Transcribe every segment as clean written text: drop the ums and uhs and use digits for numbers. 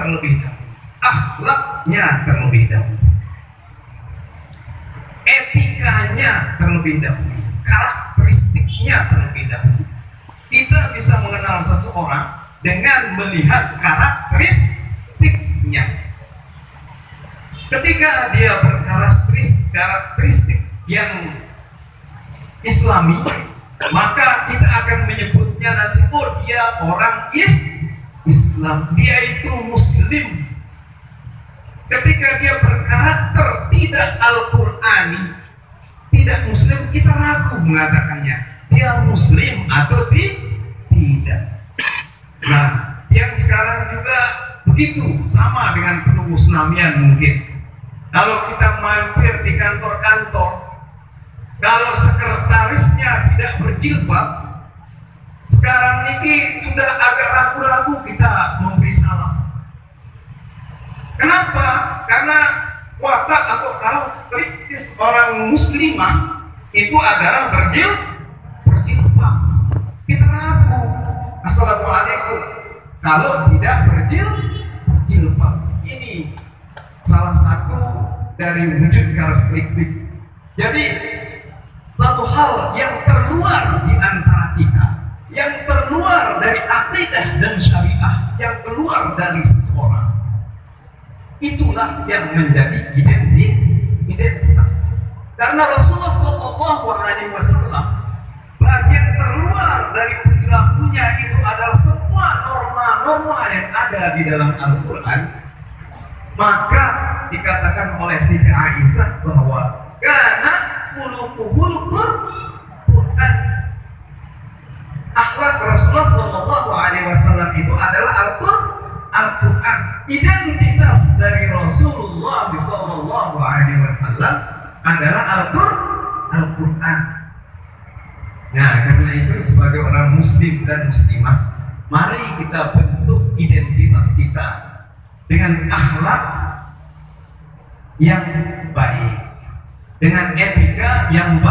terlebih dahulu, akhlaknya terlebih dahulu, etikanya terlebih dahulu, karakteristiknya terlebih dahulu. Kita bisa mengenal seseorang dengan melihat karakteristiknya. Ketika dia berkarakteristik yang Islami, maka kita akan menyebutnya nanti, oh dia orang Islam, dia itu Muslim. Ketika dia berkarakter tidak Al-Qur'ani, tidak Muslim, kita ragu mengatakannya dia Muslim atau tidak. Nah, yang sekarang juga begitu, sama dengan penumusnamian mungkin. Kalau kita mampir di kantor-kantor, kalau sekretarisnya tidak berjilbab, sekarang ini sudah agak ragu-ragu kita memberi salam. Kenapa? Karena watak atau karakteristik orang muslimah itu adalah berjilbab. Kita ragu, assalamualaikum, kalau tidak berjilbab. Ini salah satu dari wujud karakteristik. Jadi satu hal yang terluar di antara kita, yang terluar dari akidah dan syariah, yang keluar dari seseorang, itulah yang menjadi identitas. Karena Rasulullah SAW, bagian terluar dari perilakunya itu adalah semua norma-norma yang ada di dalam Al-Quran. Maka dikatakan oleh Siti Aisyah bahwa karena qulubuhul Quran, akhlak Rasulullah SAW itu adalah Al-Quran. Identitas dari Rasulullah SAW adalah Al-Quran. Nah, karena itu sebagai orang muslim dan muslimah, mari kita bentuk identitas kita dengan akhlak yang baik, dengan etika yang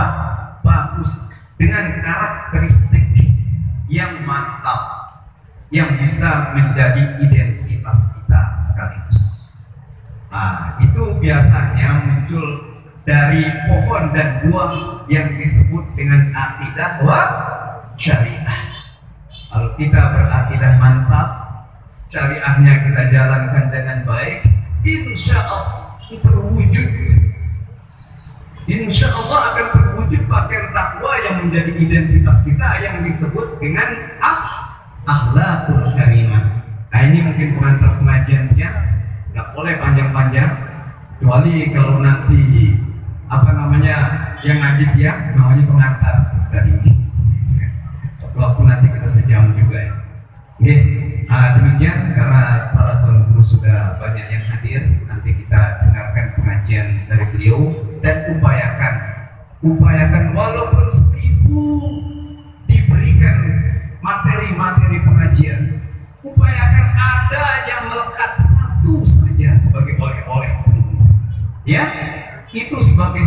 bagus, dengan karakteristik yang mantap, yang bisa menjadi identitas kita sekaligus. Nah, itu biasanya muncul dari pohon dan buah yang disebut dengan akidah wa syariah. Kalau kita berakidah mantap, syariahnya kita jalankan dengan baik, insya Allah terwujud. Insya Allah akan terwujud pakaian takwa yang menjadi identitas kita yang disebut dengan akhlakul karimah. Nah, ini mungkin pengantar pengajiannya, nggak boleh panjang-panjang, kecuali kalau nanti yang ngaji siang namanya pengantar tadi ini. Waktu nanti kita sejam juga ya. Oke, demikian karena para tuan guru sudah banyak yang hadir, nanti kita dengarkan pengajian dari beliau dan upayakan walaupun 1000 diberikan materi-materi pengajian, upayakan ada yang melekat satu saja sebagai oleh-oleh, ya, itu sebagai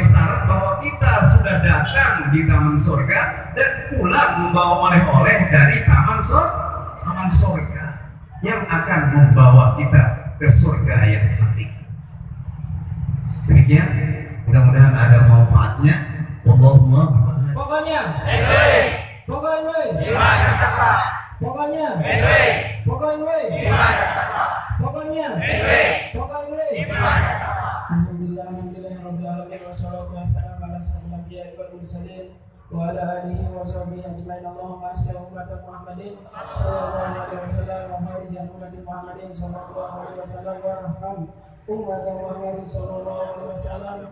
syarat bahwa kita sudah datang di taman surga dan pulang membawa oleh-oleh dari taman surga yang akan membawa kita ke surga yang hakiki. Demikian, mudah-mudahan ada manfaatnya. Pokoknya wa ala alihi wa sahbihi ajma'in. Allahumma asli ummata Muhammadin sallallahu alaihi wasallam wa farij ummati Muhammadin sallallahu alaihi wasallam wa rahmam ummata Muhammadin sallallahu alaihi wasallam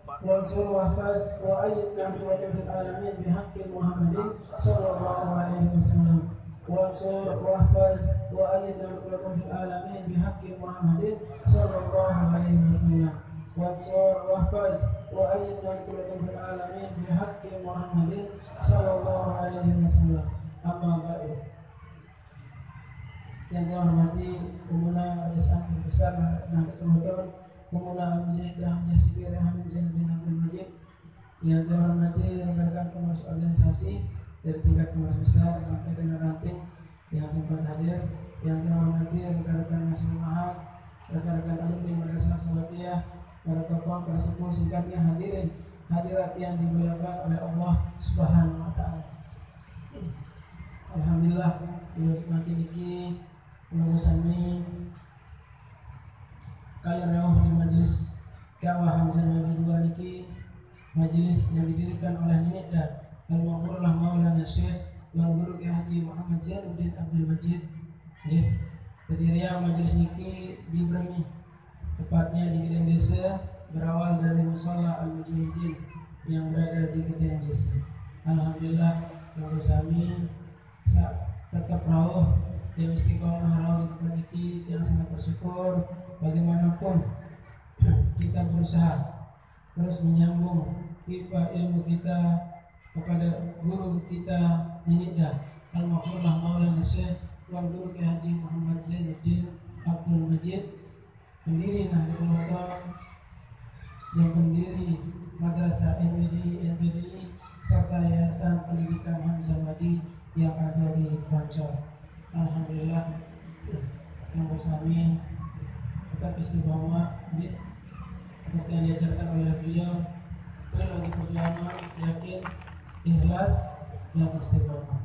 wa ansur wa faz wa ayyid na'matu fil alamin bihaqqi Muhammadin sallallahu alaihi wasallam wa ansur wa faz wa ayyid na'matu fil alamin bihaqqi Muhammadin sallallahu alaihi wasallam wansur wahfaz wa ayyidna fil alamin bihaqqi Muhammadin sallallahu alaihi wasallam. Amma ba'du. Yang saya hormati Umuna Rais Amir Besar Nahdlatul Ulama, Umuna Al-Mujahidah Jasir Hamid Zainuddin Abdul Majid. Yang saya hormati rekan-rekan pengurus organisasi dari tingkat pengurus besar sampai dengan ranting yang sempat hadir, yang terhormati rekan-rekan Masjid Mahat, rekan-rekan alumni Madrasah Salawatiyah, para tokoh, para sepuh, singkatnya hadirat yang dimuliakan oleh Allah Subhanahu wa taala. Alhamdulillah, makin iki menunggu sami kaya rawuh di majelis dakwah Hamzah Madi 2 niki, majelis yang didirikan oleh Ninida Al-Maghfurullah Maulana Syekh Tuan Guru Kiai Haji Muhammad Zainuddin Abdul Majid. Jadi Riau majelis niki di Bremi, tepatnya di Gedeng Desa, berawal dari Musholla Al-Mujahidin yang berada di Gedeng Desa. Alhamdulillah, menurut kami tetap rawuh yang istiqomah rawuh di tempat ini, yang sangat bersyukur. Bagaimanapun kita berusaha terus menyambung pipa ilmu kita kepada guru kita Ninida Al-Maghfurullah Maulana Syekh Tuan Guru Kiai Haji Muhammad Zainuddin Abdul Majid, pendiri Nahdlatul Ulama dan pendiri Madrasah NPDI serta Yayasan Pendidikan Hamzah Madi yang ada di Pancor. Alhamdulillah, yang bersami tetap istiqomah seperti yang diajarkan oleh beliau, lagi perjuangan, yakin, ikhlas, dan istiqomah.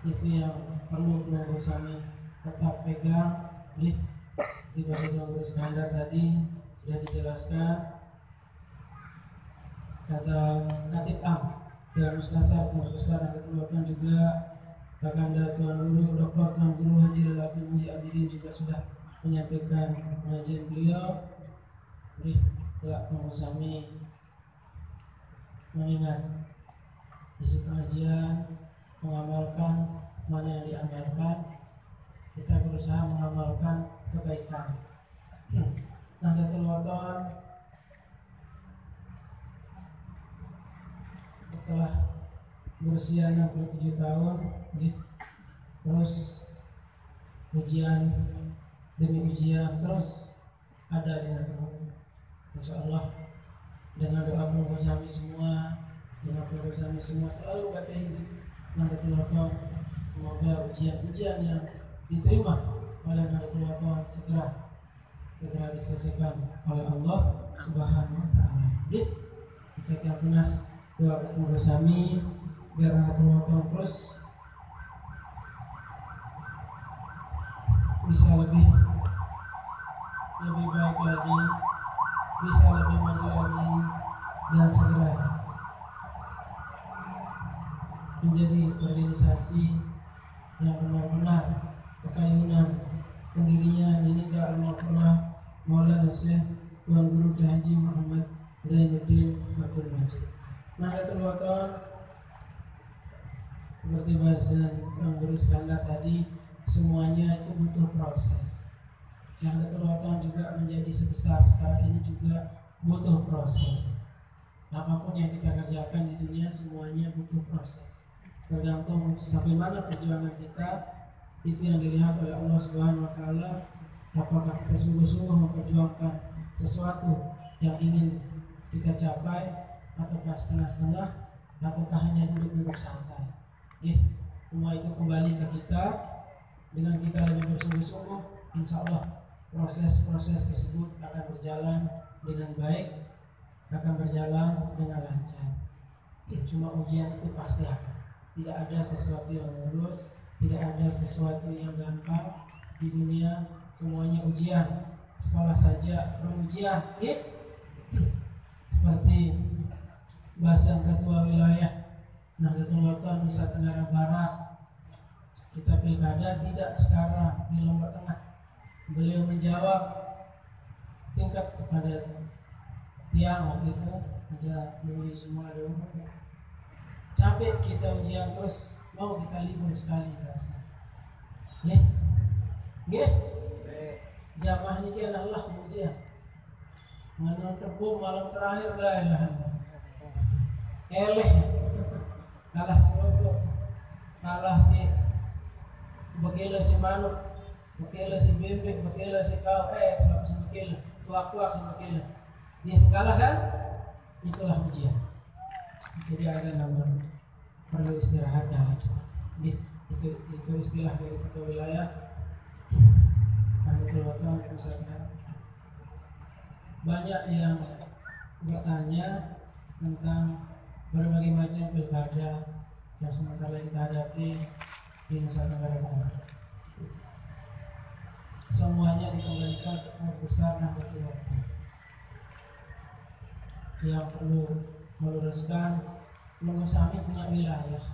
Itu yang perlu bersami tetap pegang. Tiba-tiba Guru Standar tadi sudah dijelaskan, kata Katib Am Dewan Mustasar Besar dan Ketua juga Kakanda Tuan Guru Dr. Tuan Guru Haji Abdul Muji Abidin juga sudah menyampaikan pengajian beliau. Telah mengusahakan mengingat isi pengajian, mengamalkan mana yang diamalkan. Kita berusaha mengamalkan kebaikan. Nahdlatul Ulama setelah berusia 67 tahun, terus ujian demi ujian terus ada di Nahdlatul. Insyaallah dengan doa penuh kami semua, selalu baca hizib Nahdlatul Ulama. Semoga ujian-ujian yang diterima oleh Nahdlatul Ulama segera diselesaikan oleh Allah Subhanahu wa taala. Kita tunas doa penuh kami biar Nahdlatul Ulama terus bisa lebih baik lagi, bisa lebih maju lagi, dan segera menjadi organisasi yang benar-benar kekayunan pendirinya Ninida Al-Maghfurullah Maulana Syekh Tuan Guru Kiai Haji Muhammad Zainuddin Abdul Majid. Nahdlatul Ulama seperti bahasa yang Guru Standar tadi, semuanya itu butuh proses. Nahdlatul Ulama juga menjadi sebesar sekarang ini juga butuh proses. Apapun yang kita kerjakan di dunia semuanya butuh proses. Tergantung sampai mana perjuangan kita, itu yang dilihat oleh Allah Subhanahu wa taala. Apakah kita sungguh-sungguh memperjuangkan sesuatu yang ingin kita capai, ataukah setengah-setengah, ataukah hanya duduk-duduk santai. Semua itu kembali ke kita. Dengan kita lebih bersungguh-sungguh, insya Allah proses-proses tersebut akan berjalan dengan baik, akan berjalan dengan lancar. Cuma ujian itu pasti ada. Tidak ada sesuatu yang mulus, tidak ada sesuatu yang gampang di dunia. Semuanya ujian. Sekolah saja berujian. Seperti bahasa ketua wilayah Nahdlatul Ulama Nusa Tenggara Barat, kita pilkada tidak sekarang di Lombok Tengah. Beliau menjawab tingkat kepada tiang waktu itu ada Louis semua ada umur. Capek kita ujian terus, mau kita libur sekali rasa. Jamaah ini kan Allah ujian. Mana tebu malam terakhir la ilaha illallah. Eleh. Kalah si Lombok, kalah si Bekela si Manuk, Bekela si Bebek, Bekela si Kau, sama si Bekela, tuak-tuak si Bekela. Dia kalah kan? Itulah ujian. Jadi ada nama perlu istirahat dan lain sebagainya. Itu itu istilah dari ketua wilayah Nahdlatul Ulama Pusat Arab. Banyak yang bertanya tentang berbagai macam pilkada yang sementara kita hadapi di Nusa Tenggara Barat. Semuanya dikembalikan ke Pengurus Besar Nahdlatul Ulama. Yang perlu meluruskan, Pengurus kami punya wilayah.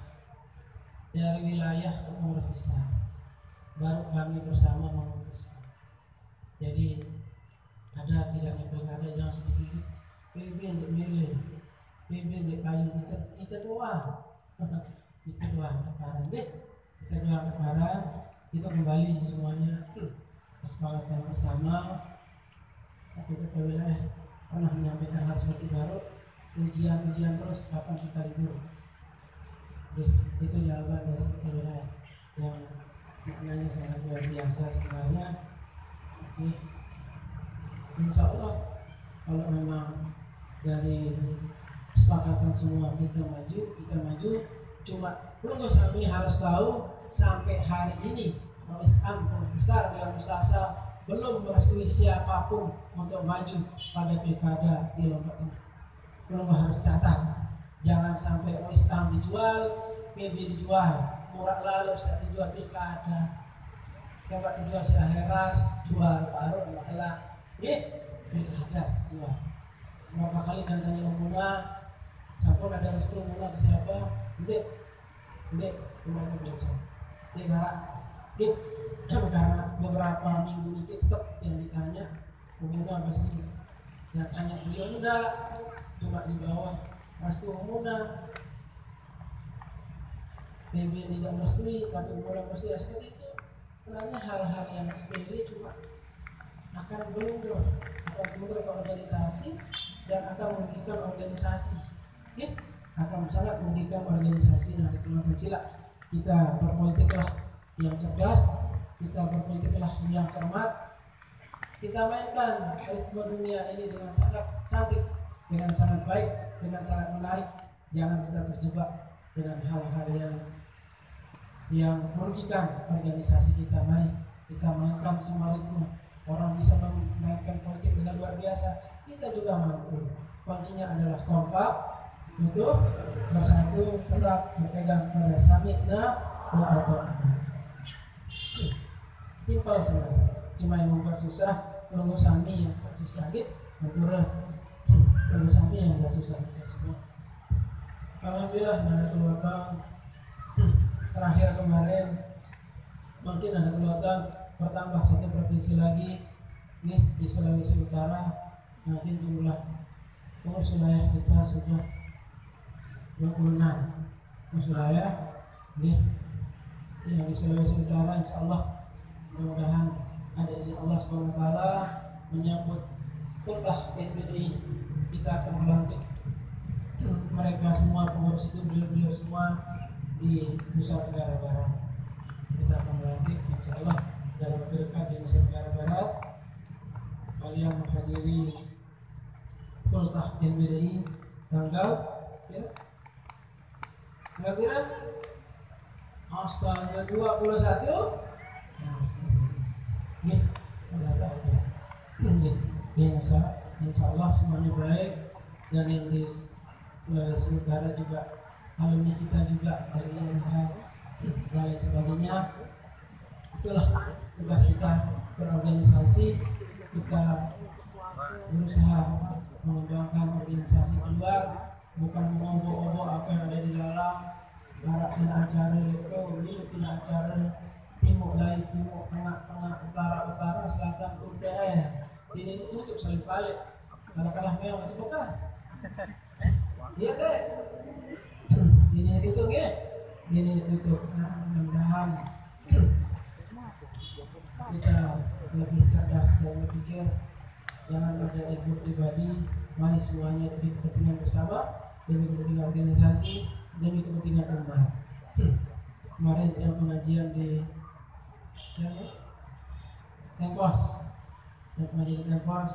Dari wilayah ke Pengurus Besar, baru kami bersama memutuskan. Jadi ada tidaknya pilkada jangan sedikit PB untuk milih, PB untuk kayu kita doang, kita doang kemarin deh, kita doang kemarin itu kembali semuanya kesepakatan bersama. Tapi ketua wilayah pernah menyampaikan hal seperti baru ujian terus kapan kita libur. Itu jawaban dari ketua wilayah yang maknanya sangat luar biasa sebenarnya. Insya Allah kalau memang dari kesepakatan semua kita maju. Cuma Pengurus kami harus tahu sampai hari ini Pengurus besar yang Mustasa belum merestui siapapun untuk maju pada pilkada di Lombok Tengah. Pengurus harus catat, jangan sampai Islam dijual, PB dijual, murah lalu saat dijual pilkada, coba dijual seheras, jual baru malah pilkada jual. Berapa kali tanya Muna, sampun ada restu Muna ke siapa? Dek, kemana belajar? Dia ngarang, karena beberapa minggu ini tetap yang ditanya Muna apa sih? Yang tanya beliau udah cuma di bawah restu Muna. PB tidak merestui, tapi Muna mesti seperti itu. Sebenarnya hal-hal yang sepele cuma akan mundur ke organisasi dan akan merugikan organisasi. Akan sangat merugikan organisasi. Nah, itu Pancasila. Kita berpolitiklah yang cerdas, kita berpolitiklah yang cermat. Kita mainkan ritme dunia ini dengan sangat cantik, dengan sangat baik, dengan sangat menarik. Jangan kita terjebak dengan hal-hal yang merugikan organisasi kita. Mari kita mainkan semua ritme. Orang bisa memainkan politik dengan luar biasa, kita juga mampu. Kuncinya adalah kompak, utuh, bersatu, tetap berpegang pada sami'na wa ata'na. Simpel semua. Cuma yang membuat susah, Pengurus kami yang buat susah gitu. Pengurus kami yang buat susah kita semua. Alhamdulillah Nahdlatul Ulama terakhir kemarin mungkin Nahdlatul Ulama bertambah satu provinsi lagi nih di Sulawesi Utara. Nanti jumlah pengurus wilayah kita sudah 26 pengurus wilayah nih yang di Sulawesi Utara. Insya Allah mudah-mudahan ada izin Allah SWT menyambut khutbah NPDI, kita akan melantik mereka semua pengurus itu, beliau semua di Nusa Tenggara Barat. Kita akan melantik insya Allah dalam waktu dekat di Nusa Tenggara Barat. Kalian menghadiri khutbah NPDI tanggal berapa? Tanggal 21. Biasa, insya Allah semuanya baik. Dan yang di Sulawesi Utara juga alumni kita juga dari INH dan lain sebagainya. Itulah tugas kita berorganisasi. Kita berusaha mengembangkan organisasi keluar, bukan mengobok-obok apa yang ada di dalam. Barat pina acara itu, ini pina acara timur lain, timur, tengah, utara, selatan, udah. Ini tutup saling balik. Kalah mewah itu bukan. Iya deh. Ini tutup ya. Ini tutup. Nah, mudah-mudahan kita lebih cerdas dan berpikir. Jangan ada ego pribadi. Mari semuanya demi kepentingan bersama, demi kepentingan organisasi, demi kepentingan umat. Kemarin yang pengajian di Tempos, yang pengajian di Tempos,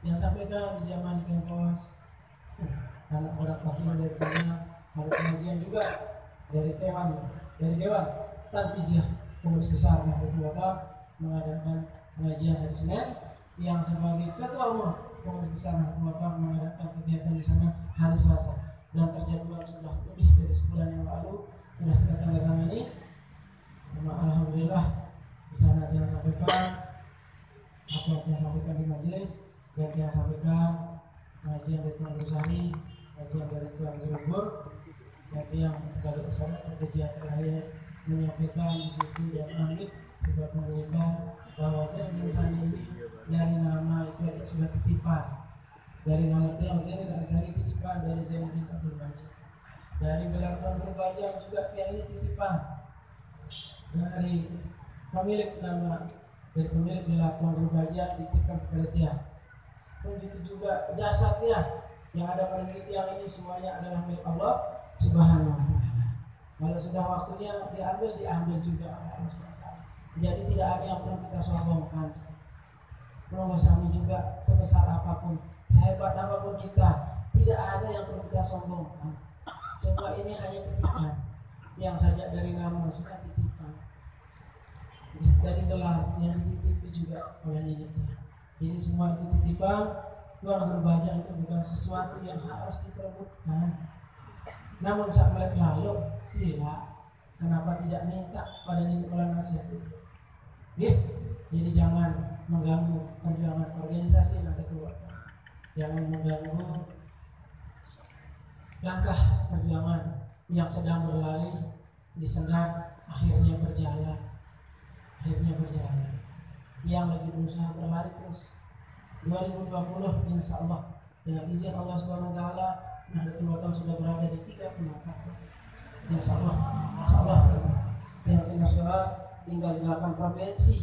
yang sampaikan di zaman di Tempos, anak orang wakil dari sana, ada pengajian juga dari Dewan Tanfiziyah Pengurus Besar Nahdlatul Ulama mengadakan pengajian hari Senin, yang sebagai ketua umum Pengurus Besar Nahdlatul Ulama mengadakan kegiatan di sana hari Selasa, dan terjadwal sudah lebih dari sebulan yang lalu sudah kita tanda tangani. Alhamdulillah di sana yang sampaikan apa yang sampaikan di majelis, yang sampaikan pengajian dari Tuan Rusari, pengajian dari Tuan Gubernur, yang sebagai peserta kerja terakhir menyampaikan di situ dan amit juga memberikan bahwa Zain Insani ini dari nama itu sudah titipan, dari nama Tiang Zain Insani titipan dari Zainuddin Abdul Majid, dari gelar Tuan Guru Bajang juga Tiang ini titipan dari pemilik nama, dari pemilik gelar Tuan Guru Bajang dititipkan kepada Tiang. Begitu juga jasad Tiang yang ada pada milik Tiang ini semuanya adalah milik Allah Subhanahu wa Ta'ala. Kalau sudah waktunya diambil juga oleh Allah Subhanahu wa Ta'ala. Jadi tidak ada yang perlu kita sombongkan. Menurut kami juga sebesar apapun, sehebat apapun kita, tidak ada yang perlu kita sombongkan. Cuma ini hanya titipan. Yang saja dari nama sudah titipan, dari gelar yang dititipi juga oleh Ninitia. Jadi semua itu titipan. Tuan Guru Bajang itu bukan sesuatu yang harus diperebutkan. Namun saat melek lalu sila, kenapa tidak minta pada Nini Maulana Syekh itu? Jadi jangan mengganggu perjuangan organisasi Nahdlatul Ulama, jangan mengganggu langkah perjuangan yang sedang berlari di sendat akhirnya berjalan, yang lagi berusaha berlari terus. 2020 insya Allah dengan izin Allah Subhanahu wa Ta'ala Nahdlatul Ulama sudah berada di 3 penangkap. Insya Allah yang kita doa tinggal 8 provinsi,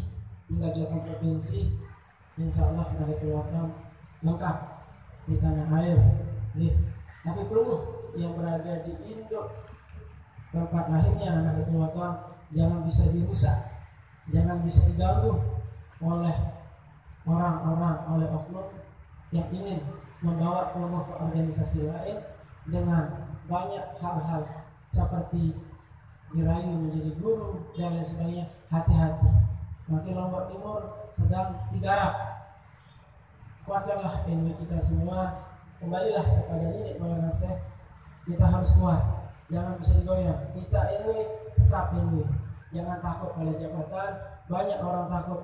insya Allah Nahdlatul Ulama lengkap di tanah air. Tapi peluru yang berada di Indo tempat lahirnya Nahdlatul Ulama jangan bisa dirusak, jangan bisa diganggu oleh orang-orang, oleh oknum yang ingin membawa peluru ke organisasi lain dengan banyak hal-hal seperti dirayu menjadi guru dan lain sebagainya. Hati-hati, nanti Lombok Timur sedang digarap. Kuatkanlah NW kita semua, kembalilah kepada Nini Maulana Syekh. Kita harus kuat, jangan bisa digoyang. Kita NW tetap NW, jangan takut pada jabatan. Banyak orang takut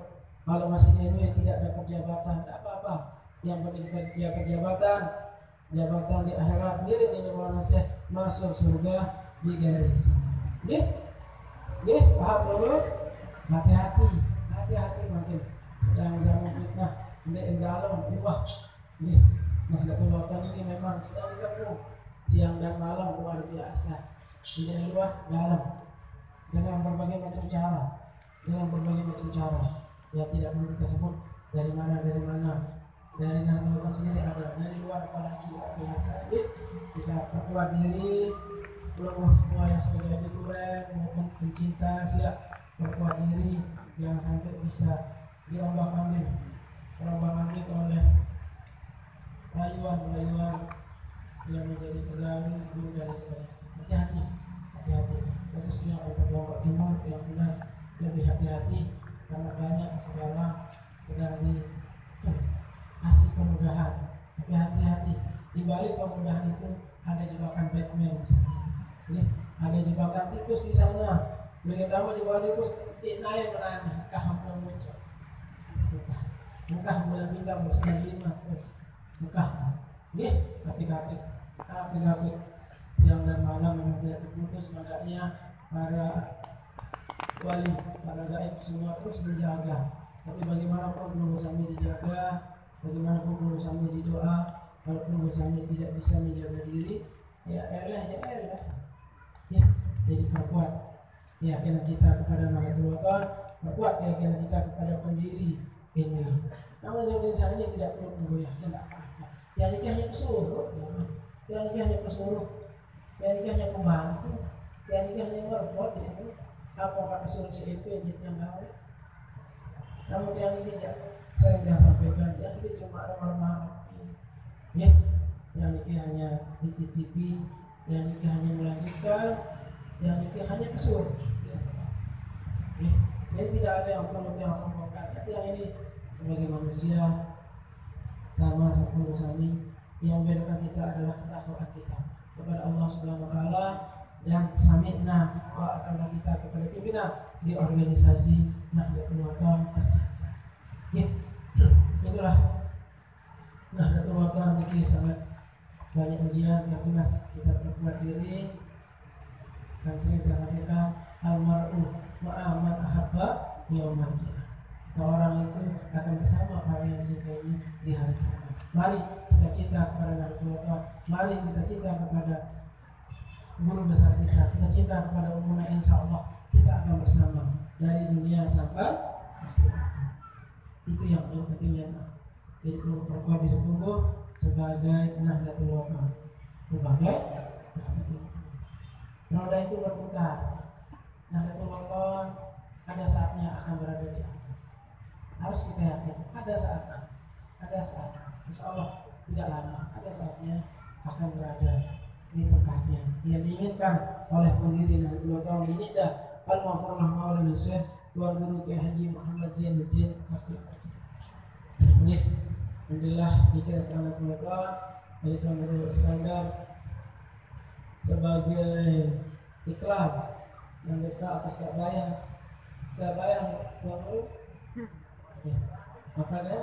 kalau masih di NW tidak dapat jabatan, tidak apa-apa. Yang penting kita dapat jabatan di akhirat. Diri Nini Maulana Syekh masuk surga di garis. Paham dulu? Hati-hati makin sedang zaman fitnah ini dalam wah. Nahdlatul Ulama ini memang sedang digabung siang dan malam luar biasa. Ini luar dalam dengan berbagai macam cara. Ya tidak perlu kita sebut dari mana. Dari Nahdlatul Ulama sendiri ada, dari luar apalagi biasa. Kita perkuat diri, seluruh semua yang sebagai abituren maupun pencinta siap perkuat diri, jangan sampai bisa diombang-ambing oleh rayuan yang menjadi pegawai guru dan sebagainya. Hati-hati khususnya untuk Lombok Timur yang jelas lebih hati-hati karena banyak sekarang sedang dikasih kemudahan. Tapi hati-hati, di balik kemudahan itu ada jebakan Batman di sana. Ada jebakan tikus di sana. Begitu lama jebakan tikus naik berani, muncul. Muka bulan bintang 95 terus. Muka. Kapik siang dan malam memang tidak terputus, makanya para wali, para gaib semua terus menjaga. Tapi bagaimanapun Nunggu Sami dijaga, bagaimanapun Nunggu Sami didoa. Kalau Nunggu Sami tidak bisa menjaga diri, ya elah. Jadi perkuat keyakinan kita kepada Nahdlatul Ulama, perkuat keyakinan kita kepada pendiri ini. Namun sebenarnya tidak perlu menggoyahkan apa-apa. Yang nikah hanya pesuruh, yang nikah hanya pembantu, yang nikah hanya merpot. Apa kata suruh CEP yang gawe? Namun yang ini saya tidak sampaikan, yang ini cuma remah-remah. Yang nikah hanya dititipi, yang nikah hanya melanjutkan, yang nikah hanya pesuruh. Jadi tidak ada yang perlu yang sombongkan. Tapi yang ini sebagai manusia sama sepuluh sami yang membedakan kita adalah ketakwaan kita kepada Allah Subhanahu Wa Taala dan sami'na wa ata'na kita kepada pimpinan di organisasi Nahdlatul Wathon tercinta. Itulah Nahdlatul Wathon ini sangat banyak ujian yang jelas kita berbuat diri dan sering kita sampaikan almar'u ma'aman ahabba yaumal qiyamah. Orang itu akan bersama orang yang dicintainya di hari kiamat. Mari kita cinta kepada Nahdlatul Wathon. Mari kita cinta kepada guru besar kita cinta kepada umumnya, insya Allah kita akan bersama dari dunia sampai akhirat. Itu yang paling penting ya. Jadi perlu perkuat diri tumbuh sebagai Nahdlatul Wathon. Sebagai roda itu berputar. Nahdlatul Wathon ada saatnya akan berada di atas. Harus kita yakin ada saat, insya Allah tidak lama, ada saatnya akan berada di tempatnya yang diinginkan oleh pendiri Nahdlatul Wathon ini. Dah al-Mafurlah Maulana Syekh Tuan Guru Kiai Haji Muhammad Zainuddin Abdul Hakim. Alhamdulillah dikira Nahdlatul Wathon dari Tuan Guru Iskandar sebagai iklan dan iklan atas gak bayar Tuan Guru apa dia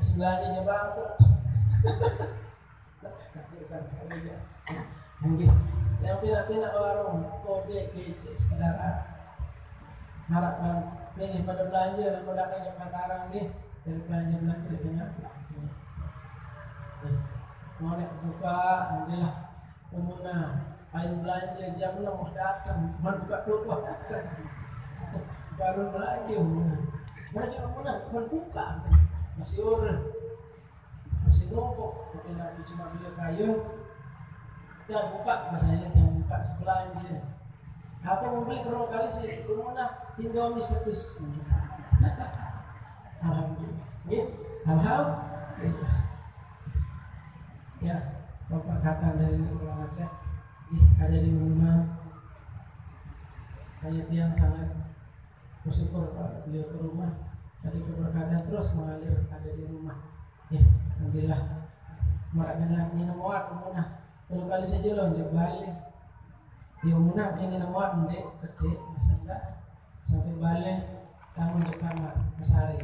sebelahnya bangkrut. Mungkin yang pindah-pindah warung kode kece sekedar harapan ini pada belanja dan modalnya sekarang nih dari belanja dengan belanja. Mau nek buka alhamdulillah umumnya ayo belanja jam 6 datang cuma buka 2 baru belanja mereka cuma buka masih orang masih numpuk, mungkin nanti cuma beli kayu dan buka, masanya yang buka sebelanja. Apa mau beli berapa kali sih? Rumahnya Indomie 100. Alhamdulillah. Alhamdulillah. Ya, perkataan dari Nurul Nasir ada di rumah. Ayat yang sangat bersyukur beliau ke rumah. Dari keberkatan terus mengalir ada di rumah. Ya, alhamdulillah. Mak dengan minum wat umunah. Kalau kali saja loh dia balik. Dia umunah dengan wat ndek kerja sampai balik tamu di kamar Mesari.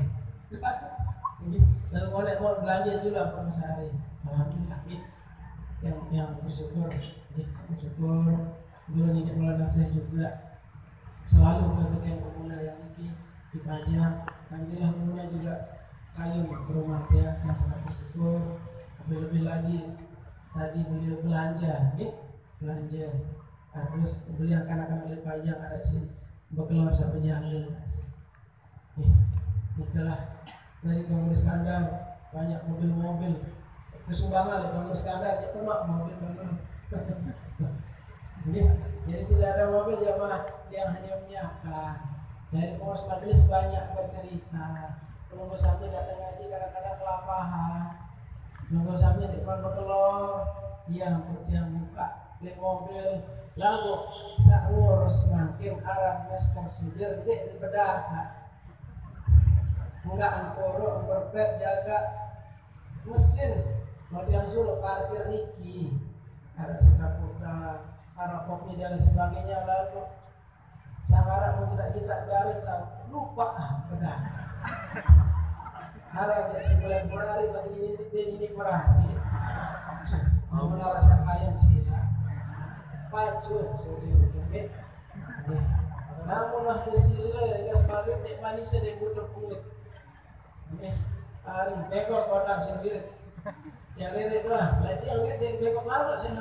Lalu boleh mau belanja juga Pak Mesari. Alhamdulillah. Yang bersyukur dulu nih Maulana Syekh juga selalu ketika yang umunah yang ini dipajang. Alhamdulillah umunah juga kayu ke rumah dia yang sangat bersyukur. Lebih lagi tadi beliau belanja, terus beli akan oleh pajak ada sih berkeluar sampai jangan. Itulah dari Bang Iskandar banyak mobil-mobil kesumbangan oleh Bang Iskandar dia penuh mobil baru. Jadi tidak ada mobil jamaah yang hanya menyiapkan. Dari pengurus majelis banyak bercerita. Pengurus sampai datang ngaji kadang-kadang kelapahan. Nunggu sampai di depan berkelor, yang buka lihat mobil, lalu sahur semakin arah masker sudir di bedah. Enggak angkoro berpet jaga mesin, mau yang suruh parkir niki, ada sekaputan, arah kopi dan sebagainya lalu. Sangarap mau kita dari tahu lupa bedah. Harap sebulan berhari bagi ini berhari. Mau merasa kaya sih. Pacu sudah oke. Namun lah besile gas balik dek manis dek butuh kulit. Hari bekor kodang sendiri. Yang lere doang. Lagi yang lihat bekor lalu sih.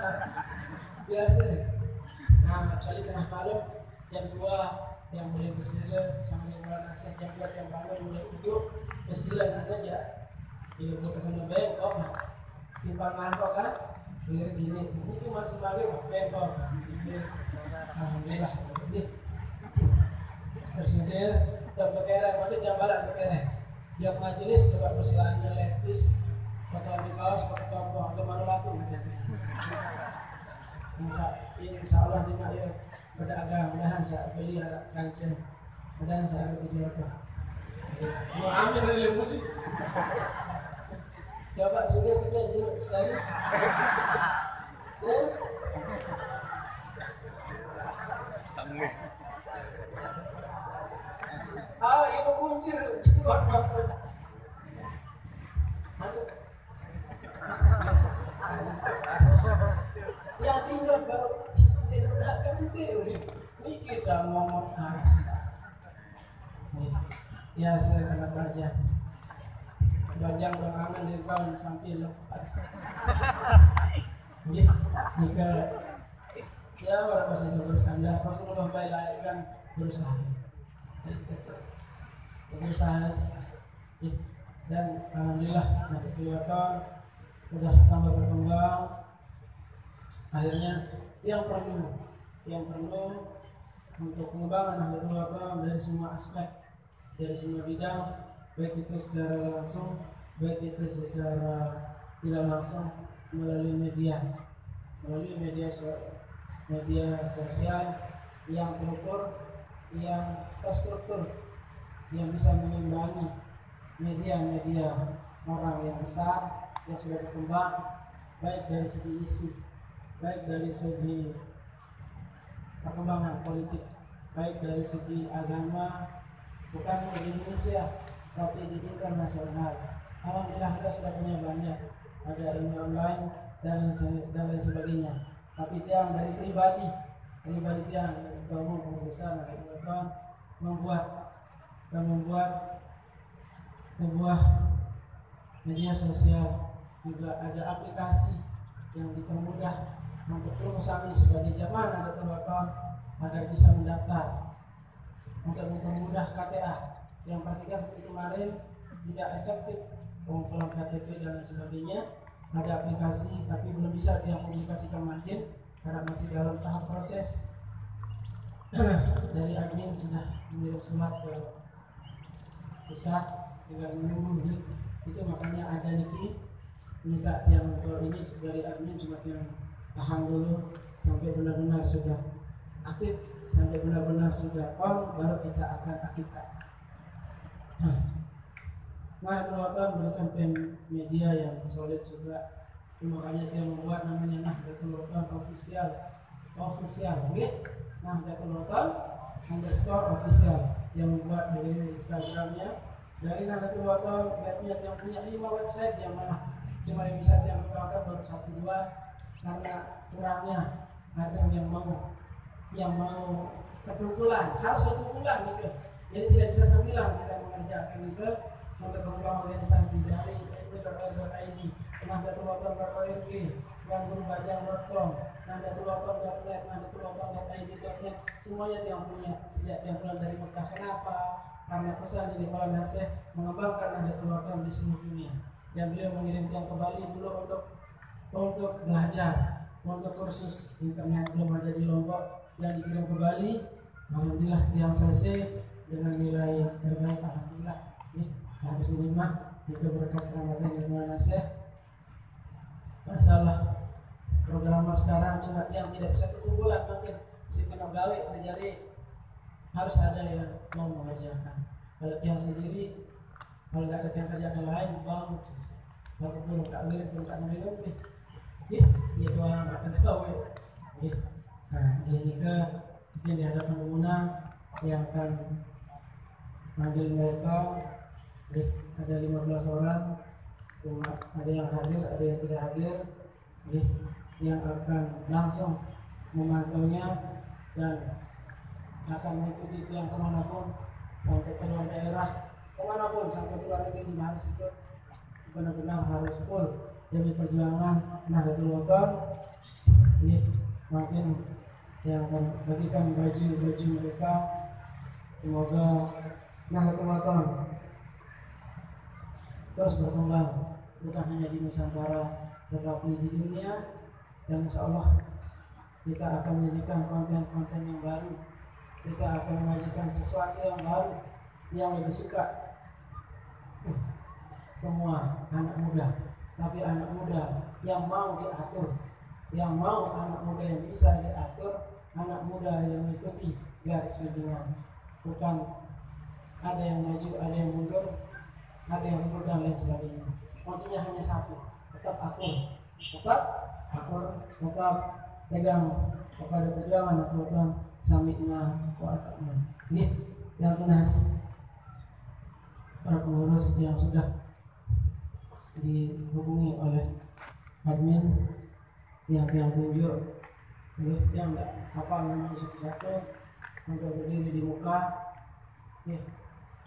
Biasa. Nah, kali tengah malam jam 2 yang boleh bersilat sama yang nasihat yang buat yang bangun mulai hidup bersilat aja ya udah kena bengkok timbang ngantok kan biar gini ini masih balik bengkok masih alhamdulillah ini tersudir udah berkerek makin jam balik berkerek tiap majelis coba bersilatnya lepis pakai lambi kaos pakai tombol atau mana latu insya Allah juga ya pedagang, mudahan saya beli anak kancing, mudahan saya berjodoh. Mau ambil dari lemuri. Coba sudah kita dulu sekali. Ibu kunci kuat banget. Yang tinggal baru tidak kamu deh, ini kita ngomong asli. Ya saya kena bajang. Bajang berangan dari bawah sampai lepas. Jika ya berapa sih terus Anda Rasulullah baik kan berusaha dan alhamdulillah nanti kelihatan sudah tambah berkembang. Akhirnya yang perlu untuk pengembangan Nahdlatul Ulama dari semua aspek, dari semua bidang, baik itu secara langsung, baik itu secara tidak langsung melalui media sosial yang terukur, yang terstruktur, yang bisa mengimbangi media orang yang besar yang sudah berkembang, baik dari segi isu, baik dari segi perkembangan politik, baik dari segi agama, bukan di Indonesia tapi di internasional. Alhamdulillah kita sudah punya banyak, ada ilmu online dan lain sebagainya. Tapi yang dari pribadi yang bangun besar membuat sebuah media sosial, juga ada aplikasi yang dipermudah untuk kami sebagai jamaah Nahdlatul Ulama agar bisa mendaftar, untuk mempermudah KTA yang praktiknya seperti kemarin tidak efektif pengumpulan KTP dan lain sebagainya. Ada aplikasi tapi belum bisa dipublikasikan mungkin karena masih dalam tahap proses. Dari admin sudah mengirim surat ke pusat, tinggal menunggu itu, makanya ada Niki minta yang untuk ini dari admin cuma yang tahan dulu sampai benar-benar sudah aktif, sampai benar-benar sudah on, baru kita akan aktifkan. Nahdlatul Ulama berikan tim media yang solid juga, makanya dia membuat namanya Nahdlatul Ulama official, Nahdlatul Ulama _official, yang membuat dari Instagramnya, dari Nahdlatul Ulama webnya yang punya 5 website yang cuma yang bisa yang dikembangkan baru 1-2 karena kurangnya ada yang mau ketumpulan, harus ketumpulan gitu. Jadi tidak bisa sembilan kita mengerjakan itu untuk membangun organisasi dari www.id, nahdlatululama.org, gurubajang.com, nahdlatululama.net, nahdlatululama.id.net, semuanya yang punya sejak yang pulang dari Mekah. Kenapa? Karena pesan dari Maulana Syekh mengembangkan Nahdlatul Ulama di seluruh dunia. Dan beliau mengirim yang ke Bali dulu untuk belajar, untuk kursus internet belum ada di Lombok, yang dikirim ke Bali. Alhamdulillah yang selesai dengan nilai terbaik. Alhamdulillah habis menerima itu berkat rahmatan dari Maulana Syekh. Masalah programmer sekarang cuma yang tidak bisa kekumpulan, mungkin si penagawe menjadi harus ada yang mau mengerjakan. Kalau yang sendiri, kalau tidak ada yang kerjakan lain, bang, kalau belum tak mirip, belum tak mirip, dia doang nggak ketahui. Nah, ini ke mungkin di hadapan pemenang yang akan manggil mereka. Ada 15 orang, ada yang hadir, ada yang tidak hadir, yang akan langsung memantaunya dan akan mengikuti yang kemanapun, sampai keluar daerah, kemanapun sampai keluar negeri harus ikut, benar-benar harus full demi perjuangan Nahdlatul Ulama. Makin yang akan bagikan baju mereka. Semoga Nahdlatul Ulama terus berkembang, bukan hanya di Nusantara tetapi di dunia, dan insya Allah kita akan menyajikan konten-konten yang baru, kita akan menyajikan sesuatu yang baru yang lebih suka semua anak muda, tapi anak muda yang mau diatur, yang mau anak muda yang bisa diatur, anak muda yang mengikuti garis pimpinan, bukan ada yang maju, ada yang mundur, ada yang ribut dan lain sebagainya. Kuncinya hanya satu, tetap akur, tetap pegang kepada perjuangan Tuhan sami'na wa ata'na. Ini yang tunas para pengurus yang sudah dihubungi oleh admin yang tunjuk, yang tidak hafal namanya satu-satu untuk berdiri di muka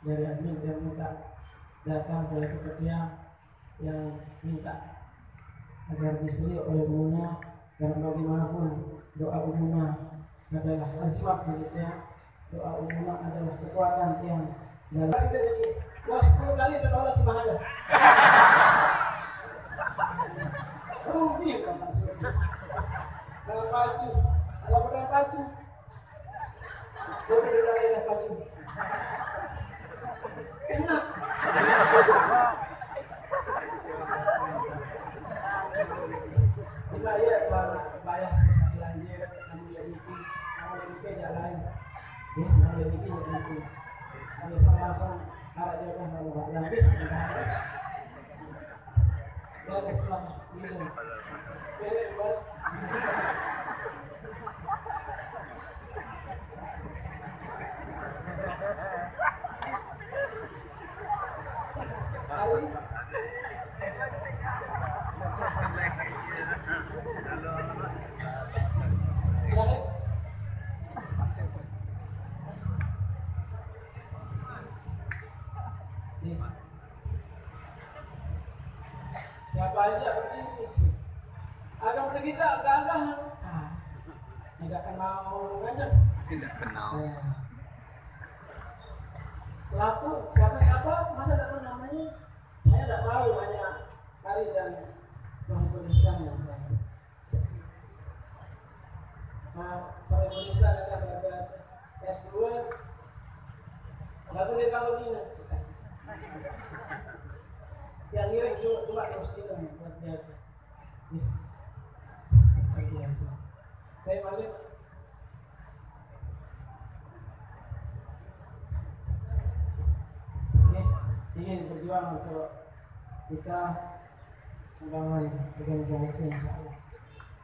dari admin yang minta datang ke ketua yang minta agar disetujui oleh Umuna, dan bagaimanapun doa Umuna adalah azimat begitu. Doa Umuna adalah kekuatan yang dalam 10 kali doa semahada. Rugi kata sudah. Dalam pacu, kalau dalam pacu, boleh dalam pacu. Enak. Bayar bayar sesuatu lagi, kamu lagi jalan, kamu lagi jalan. Biasa langsung arah jalan kalau lagi. Ya pulang, bilang, balik balik. Ya baca berdiri sih. Ada berdiri tak gagah. Tidak kenal aja. Tidak kenal. Pelaku siapa masa tak tahu namanya? Saya tidak tahu, hanya Hari dan Indonesia yang tahu. Soal Indonesia ada bahasa S2. Lalu di tahun ini susah. Yang ngirim juga terus kita luar biasa. Luar biasa. Saya balik. Ingin berjuang untuk kita membangun organisasi yang salah.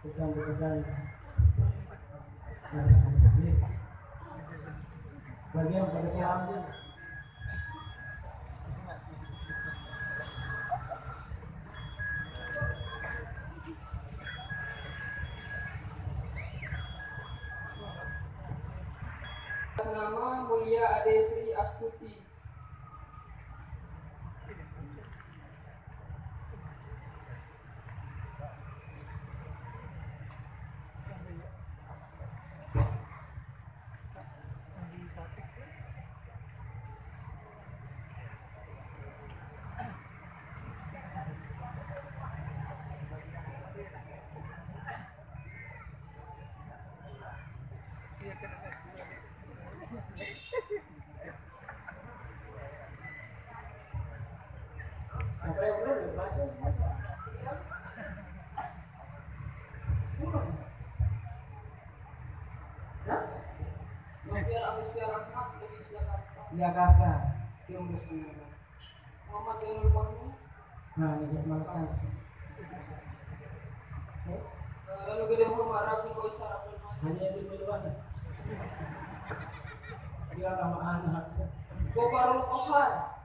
Kita membutuhkan bagian pada kelamnya. Nama Mulia Ade Sri Astuti. Apa yang belum dibaca? Novian Agustia Rahmat dari Jakarta. Yang bersama. Muhammad Zainul Fahmi. Nah, ini malasan. Lalu Gede Muhammad Rafi Koisar Abdul Majid. Hanya yang duluan. Dia nama anak. Gofarul Kohar.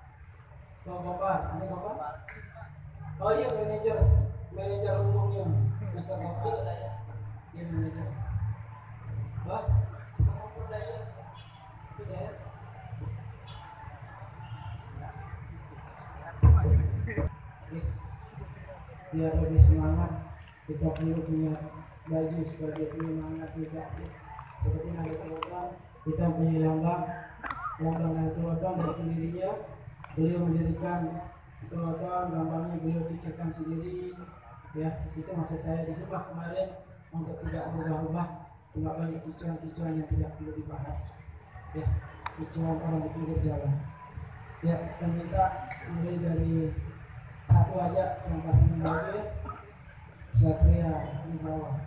Gopar, ada Gopar? Oh iya, manajer umumnya, Mister Gopar. Itu daya. Iya, manajer. Wah, Sama Purdaya. tidak ya? Biar lebih semangat, kita perlu punya baju sebagai penyemangat juga. Seperti Nabi Tuhan, kita punya lambang Nabi Tuhan dari sendirinya. Beliau mendirikan Tuhan, lambangnya beliau diciptakan sendiri. Ya, itu maksud saya di rumah kemarin untuk tidak berubah-ubah. Cuma banyak cucuan-cucuan yang tidak perlu dibahas. Ya, cucuan orang di pinggir jalan. Ya, dan minta mulai dari satu aja yang pasang baju ya. Satria di bawah.